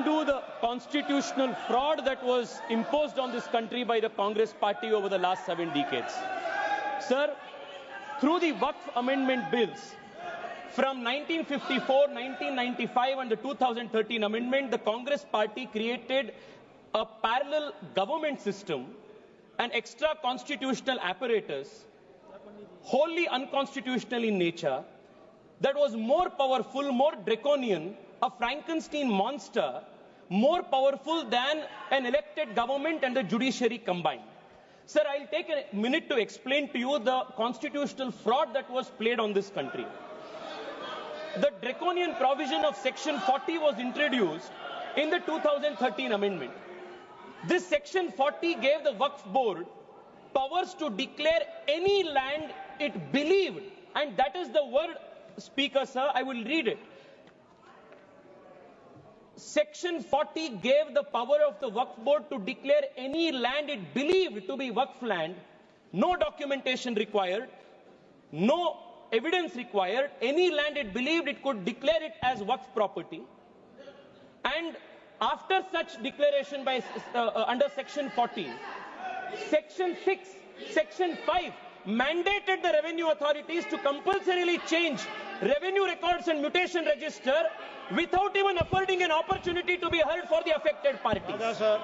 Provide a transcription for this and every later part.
undo the constitutional fraud that was imposed on this country by the Congress party over the last 7 decades. Sir, through the Waqf amendment bills, from 1954, 1995 and the 2013 amendment, the Congress party created a parallel government system, an extra constitutional apparatus, wholly unconstitutional in nature, that was more powerful, more draconian, a Frankenstein monster, more powerful than an elected government and the judiciary combined. Sir, I'll take a minute to explain to you the constitutional fraud that was played on this country. The draconian provision of Section 40 was introduced in the 2013 amendment. This Section 40 gave the Waqf Board powers to declare any land it believed, and that is the word, Speaker, sir, I will read it. Section 40 gave the power of the Waqf Board to declare any land it believed to be Waqf land, no documentation required, no evidence required, any land it believed it could declare it as Waqf property. And after such declaration by under Section 40, Section 6, Section 5 mandated the revenue authorities to compulsorily change revenue records and mutation register without even affording an opportunity to be heard for the affected parties. Sir,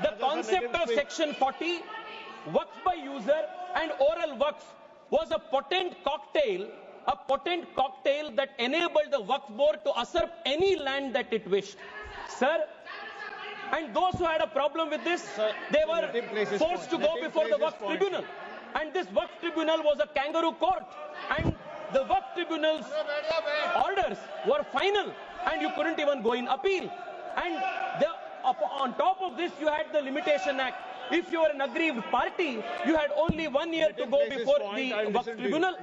the concept of Section 40, Waqf by user and oral Waqf, was a potent cocktail that enabled the Waqf Board to usurp any land that it wished. Sir, and those who had a problem with this, they were forced to go before the Waqf Tribunal. And this Waqf Tribunal was a kangaroo court. And the Waqf Tribunal's orders were final, and you couldn't even go in appeal. And on top of this, you had the Limitation Act. If you were an aggrieved party, you had only 1 year to go before the Waqf Tribunal,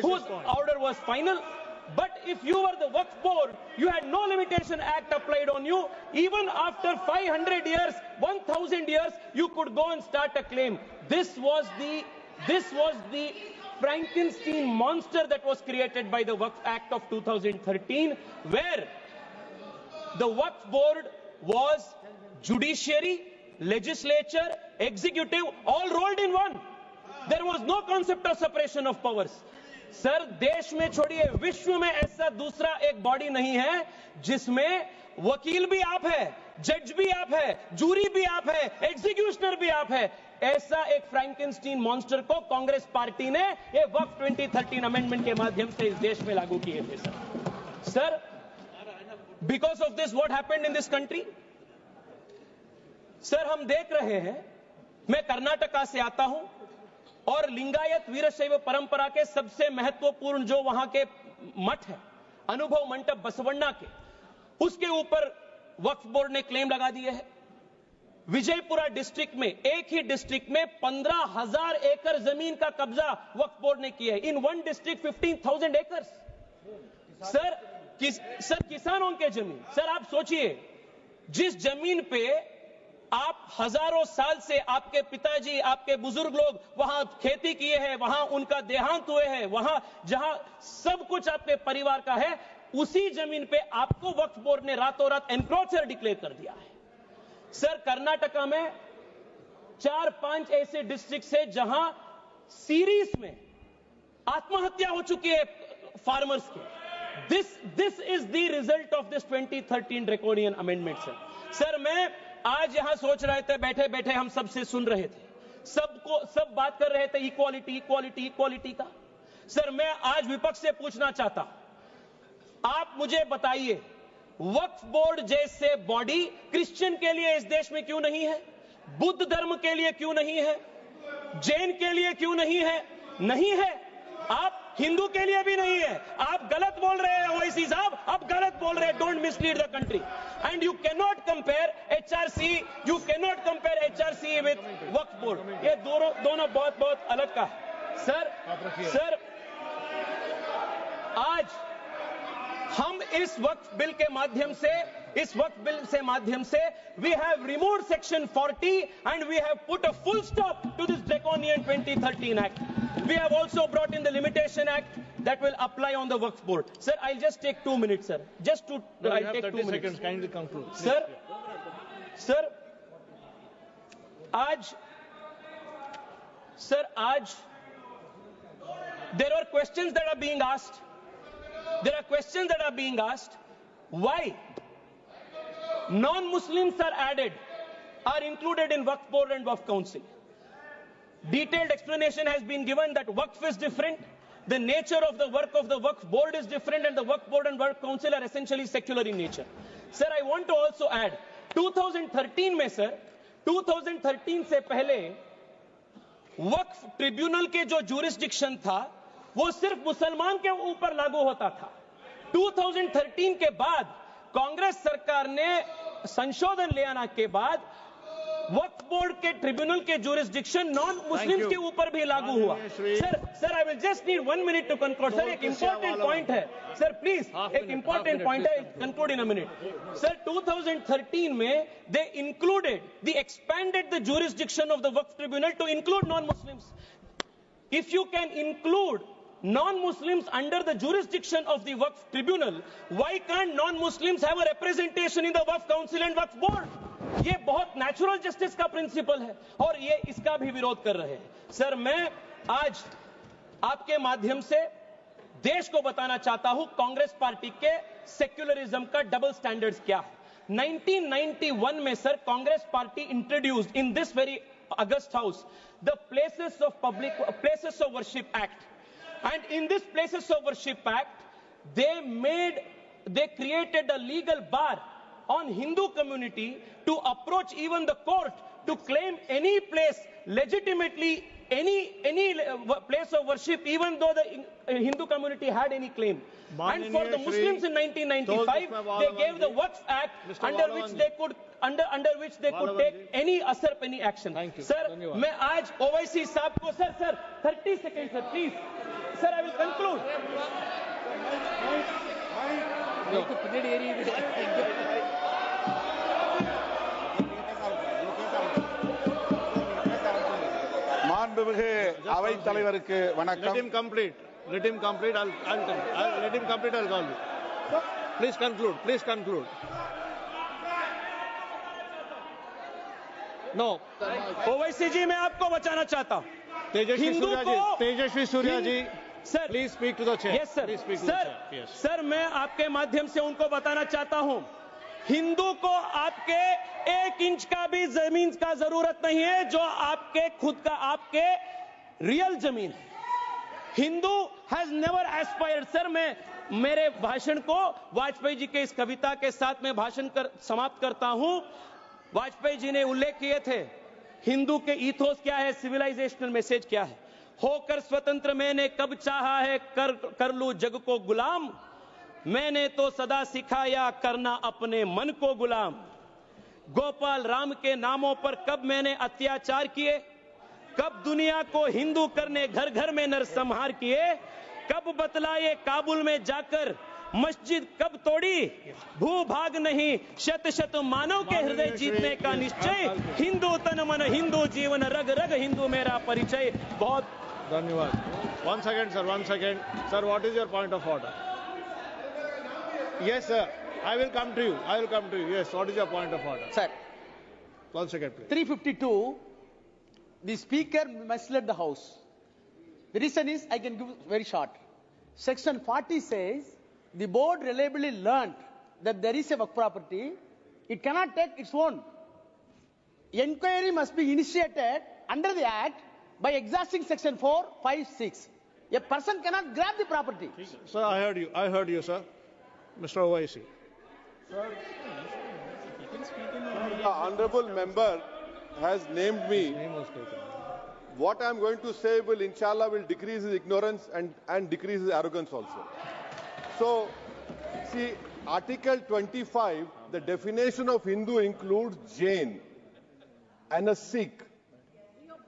whose order was final. But if you were the Waqf Board, you had no Limitation Act applied on you. Even after 500 years, 1,000 years, you could go and start a claim. This was the Frankenstein monster that was created by the Waqf Act of 2013, where the Waqf Board was judiciary, legislature, executive, all rolled in one. There was no concept of separation of powers. Sir, देश में छोड़िए, विश्व में ऐसा दूसरा एक body नहीं है जिसमें वकील भी आप है, जज भी आप है, जूरी भी आप है, एग्जीक्यूशनर भी आप है. ऐसा एक फ्रैंकेनस्टीन मॉन्स्टर को कांग्रेस पार्टी ने ये वक्फ 2013 अमेंडमेंट के माध्यम से इस देश में लागू किए थे. Sir, because of this what happened in this country? Sir, हम देख रहे हैं, मैं कर्नाटका से आता हूं और लिंगायत वीरशैव परंपरा के सबसे महत्वपूर्ण जो वहां के मठ है, अनुभव मंडप बसवण्णा के, उसके ऊपर वक्फ बोर्ड ने क्लेम लगा दिए हैं. विजयपुरा डिस्ट्रिक्ट में, एक ही डिस्ट्रिक्ट में 15,000 एकड़ जमीन का कब्जा वक्फ बोर्ड ने किया है. इन वन डिस्ट्रिक्ट 15,000 एकड़. सर, किसानों के जमीन. सर, आप सोचिए, जिस जमीन पे आप हजारों साल से आपके पिताजी, आपके बुजुर्ग लोग वहां खेती किए हैं, वहां उनका देहांत हुए हैं, वहां जहां सब कुछ आपके परिवार का है, उसी जमीन पे आपको वक्फ बोर्ड ने रातों रात एनक्रोचर डिक्लेयर कर दिया है. सर, कर्नाटका में 4-5 ऐसे डिस्ट्रिक्ट है जहां सीरीज में आत्महत्या हो चुकी है फार्मर्स के. This is the result of this 2013 draconian amendment. Sir, मैं आज यहां सोच रहे थे, बैठे बैठे हम सबसे सुन रहे थे, सब बात कर रहे थे इक्वालिटी इक्वालिटी इक्वालिटी का. सर, मैं आज विपक्ष से पूछना चाहता हूं, आप मुझे बताइए, वक्फ बोर्ड जैसे बॉडी क्रिश्चियन के लिए इस देश में क्यों नहीं है? बुद्ध धर्म के लिए क्यों नहीं है? जैन के लिए क्यों नहीं है? नहीं है. आप हिंदू के लिए भी नहीं है. आप गलत बोल रहे हैं ओवैसी साहब, आप गलत बोल रहे हैं. Don't mislead the country. And you can not compare HRC with Waqf board. ये दोनों बहुत बहुत अलग का है. सर, आज हम इस वक्फ बिल के माध्यम से इस वक्त बिल से माध्यम से we have removed section 40 and we have put a full stop to this draconian 2013 act. We have also brought in the limitation act that will apply on the Waqf board. Sir, I'll just take 2 minutes, sir. Just to, No, I'll you have take 30 2 minutes. seconds. Kindly conclude. Sir, आज there are questions that are being asked. There are questions that are being asked. Why non-Muslims are added, are included in Waqf board and Waqf council? Detailed explanation has been given that Waqf is different. The nature of the work of the Waqf board is different, and the Waqf board and Waqf council are essentially secular in nature. Sir, I want to also add, 2013 में sir, 2013 से पहले वक्फ tribunal के जो jurisdiction था वो सिर्फ मुसलमान के ऊपर लागू होता था। 2013 के बाद कांग्रेस सरकार ने संशोधन ले आने के बाद वक्फ बोर्ड के ट्रिब्यूनल के जुरिस्डिक्शन नॉन मुस्लिम्स के ऊपर भी लागू हुआ। Sir I will just need 1 minute to conclude. Sir एक इंपॉर्टेंट पॉइंट है सर, प्लीज एक इंपॉर्टेंट पॉइंट है, conclude in a minute. Sir 2013 में they included the expanded the jurisdiction of the Waqf tribunal to include non Muslims. If you can include non-Muslims under the jurisdiction of the Waqf Tribunal, why can't non-Muslims have a representation in the Waqf Council and Waqf Board? ये बहुत natural justice का principal है और ये इसका भी विरोध कर रहे हैं। सर मैं आज आपके माध्यम से देश को बताना चाहता हूं कांग्रेस पार्टी के सेक्युलरिज्म का डबल स्टैंडर्ड्स क्या है। 1991 में sir Congress party introduced in this very August house the places of worship act, and in this places of worship act they created a legal bar on Hindu community to approach even the court to claim any place legitimately, any place of worship, even though the Hindu community had any claim. And for the Muslims in 1995 they gave the Waqf Act under which they could take any asar any action. Sir मैं आज OIC साहब को sir 30 seconds sir please sir, I will conclude. மாண்புமிகு அவைத் தலைவருக்கு வணக்கம். Let him complete. I'll let him complete. I'll call you. Please conclude. No. OIC जी मैं आपको बचाना चाहता हूं। Tejasvi Surya ji sir please speak to the chair. Yes sir sir मैं आपके माध्यम से उनको बताना चाहता हूं, हिंदू को आपके 1 इंच का भी जमीन का जरूरत नहीं है जो आपके खुद का आपके रियल जमीन है। Hindu has never aspired. Sir मैं मेरे भाषण को वाजपेयी जी के इस कविता के साथ में समाप्त करता हूं। वाजपेयी जी ने उल्लेख किए थे हिंदू के ईथोस क्या है, सिविलाइजेशनल मैसेज क्या है। होकर स्वतंत्र मैंने कब चाहा है कर लूं जग को गुलाम, मैंने तो सदा सिखाया करना अपने मन को गुलाम। गोपाल राम के नामों पर कब मैंने अत्याचार किए, कब दुनिया को हिंदू करने घर घर में नरसंहार किए, कब बतलाए काबुल में जाकर मस्जिद कब तोड़ी, भूभाग नहीं शत शत मानव के हृदय जीतने का निश्चय, हिंदू तन मन हिंदू जीवन रग रग हिंदू मेरा परिचय। बहुत धन्यवाद। One second sir, what is your point of order? Yes sir, I will come to you. Yes, what is your point of order? Sir, 1 second please. 352, the speaker misled the house. The reason is, I can give very short. Section 40 says the board reliably learnt that there is a work property, it cannot take its own. Enquiry must be initiated under the act by exhausting section 4, 5, 6. A person cannot grab the property. Sir, I heard you sir. Mr. OIC. Sir, the honorable member has named me. Name was taken. What I am going to say will inshallah decrease his ignorance and decrease his arrogance also. So, see, Article 25, the definition of Hindu includes Jain and a Sikh,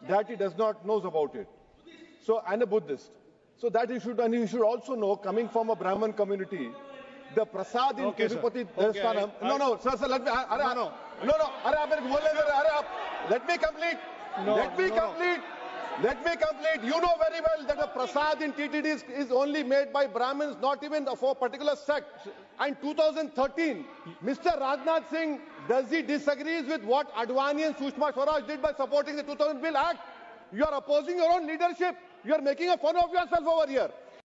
that he does not know about it. So, and a Buddhist. So that he should also know, coming from a Brahmin community, the prasad in Okay, sir. Tirupati Okay, Devasthanam. No, sir, let me. No. Let me complete. Let me complete. Let me complete. You know very well that the prasad in TTD is only made by Brahmins, not even for a particular sect. And 2013, Mr. Rajnath Singh, does he disagrees with what Advani and Sushma Swaraj did by supporting the 2000 Bill Act? You are opposing your own leadership. You are making a fun of yourself over here.